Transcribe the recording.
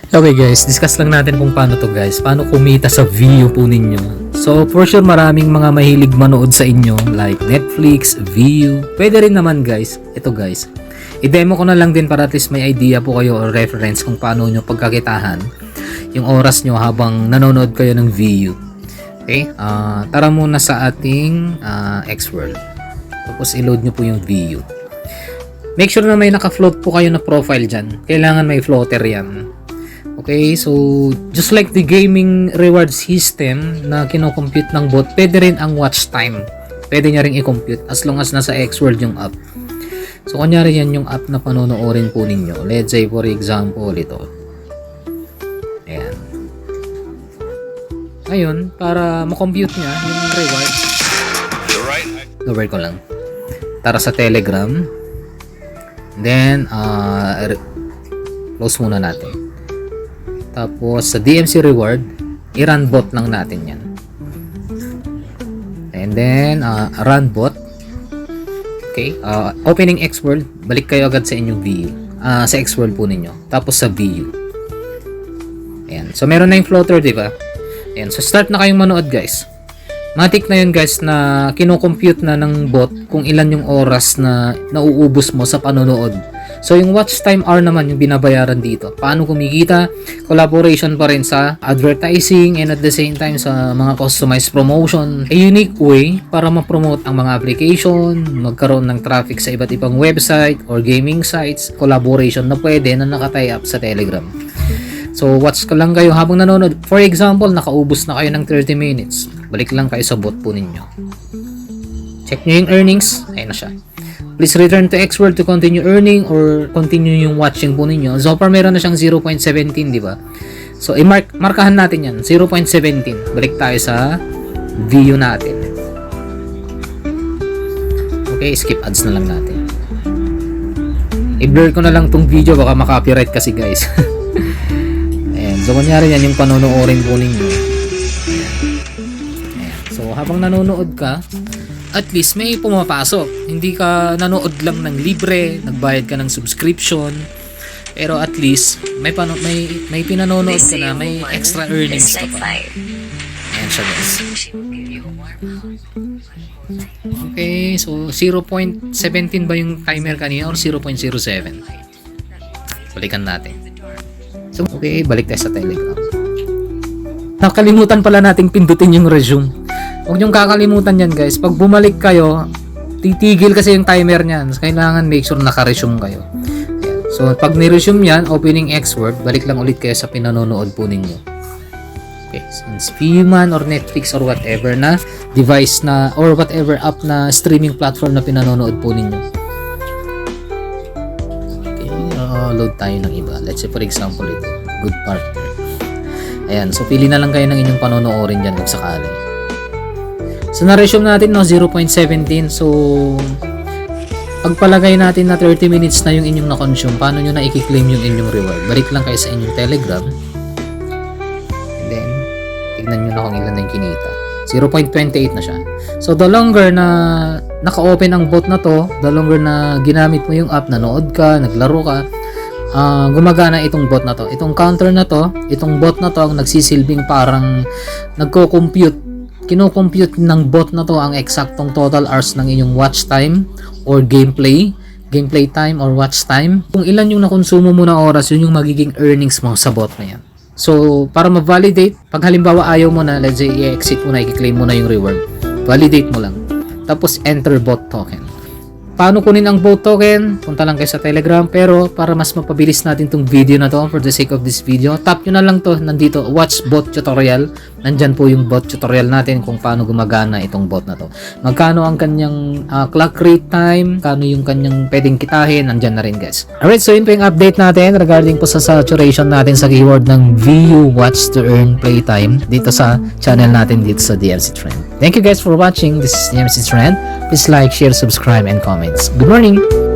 Okay guys, discuss lang natin kung paano to guys. Paano kumita sa view po ninyo. So for sure maraming mga mahilig manood sa inyo like Netflix, View. Pwede rin naman guys. Ito guys. I-demo ko na lang din para at least may idea po kayo or reference kung paano nyo pagkakitahan yung oras nyo habang nanonood kayo ng View. Okay? Tara muna sa ating Xworld. Tapos i-load nyo po yung View. Make sure na may naka-float po kayo na profile dyan. Kailangan may floater yan. Okay, so just like the gaming reward system na kino-compute ng bot, pwede rin ang watch time. Pwede niya rin i-compute as long as nasa Xworld yung app. So kunyari yan yung app na panonoorin po ninyo. Let's say for example ito. Ayan. Ngayon, para ma-compute niya yung reward. Lower ko lang. Tara sa Telegram. Then, close muna natin. Tapos sa DMC reward, i-run bot lang natin yan. And then run bot. Okay, opening Xworld, balik kayo agad sa inyong view. Sa Xworld po ninyo. Tapos sa view. Ayan. So meron na yung floater, di ba? Ayan. So start na kayong manood, guys. Matik na yun guys na kino-compute na ng bot kung ilan yung oras na nauubos mo sa panonood. So yung watch time hour naman yung binabayaran dito. Paano kumikita? Collaboration pa rin sa advertising and at the same time sa mga customized promotion. A unique way para ma-promote ang mga application, magkaroon ng traffic sa iba't ibang website or gaming sites. Collaboration na pwede na naka-tie up sa Telegram. So watch ka lang kayo habang nanonood. For example, nakaubos na kayo ng 30 minutes. Balik lang kayo sa bot po ninyo. Check nyo yung earnings. Ayun na siya. Please return to Xworld to continue earning or continue yung watching po ninyo. So far meron na siyang 0.17, di ba? So markahan natin yan. 0.17. Balik tayo sa view natin. Okay, skip ads na lang natin. I-blur ko na lang tong video, baka makopyright kasi guys. Ayan. So kunyari yan yung panonoorin po ninyo. Ayan. So habang nanonood ka, at least may pumapasok. Hindi ka nanood lang ng libre, nagbayad ka ng subscription. Pero at least may pinanonood ka na, may extra earnings ka pa. Ayan siya guys. Okay, so 0.17 ba yung timer kanina or 0.07? Balikan natin. So okay, balik tayo sa Telegram. Nakalimutan pala nating pindutin yung resume. Huwag niyong kakalimutan yan guys. Pag bumalik kayo, titigil kasi yung timer niyan. So, kailangan make sure naka-resume kayo. Ayan. So pag ni-resume yan, opening Xworld, balik lang ulit kayo sa pinanonood po ninyo. Okay, since Viewman or Netflix or whatever na device na or whatever app na streaming platform na pinanonood po ninyo. Okay, load tayo ng iba. Let's say for example ito, Good Partner. Ayan, so pili na lang kayo ng inyong panonoorin dyan kung sakali. So na-resume natin no 0.17. So pagpalagay natin na 30 minutes na yung inyong na-consume, paano nyo na i-claim yung inyong reward? Balik lang kayo sa inyong Telegram. And then tignan nyo na kung ilan na yung kinita. 0.28 na siya. So the longer na naka-open ang bot na to, the longer na ginamit mo yung app, nanood ka, naglaro ka, gumagana itong bot na to. Itong counter na to, itong bot na to ang nagsisilbing parang nagko-compute. Kino-compute ng bot na to ang eksaktong total hours ng inyong watch time or gameplay time or watch time. Kung ilan yung nakonsumo mo na oras, yun yung magiging earnings mo sa bot na yan. So, para ma-validate, pag halimbawa ayaw mo na, let's say, i-exit mo na, i-claim mo na yung reward, validate mo lang. Tapos, enter bot token. Paano kunin ang bot token? Punta lang kayo sa Telegram. Pero para mas mapabilis natin tong video na to, for the sake of this video, tap nyo na lang to nandito, watch bot tutorial. Nandyan po yung bot tutorial natin kung paano gumagana itong bot na to. Magkano ang kanyang clock rate time, kano yung kanyang pwedeng kitahin, nandyan na rin guys. Alright, so yun po yung update natin regarding po sa saturation natin sa keyword ng View Watch to Earn Playtime dito sa channel natin dito sa DMC Trend. Thank you guys for watching. This is DMC Trend. Please like, share, subscribe, and comments. Good morning!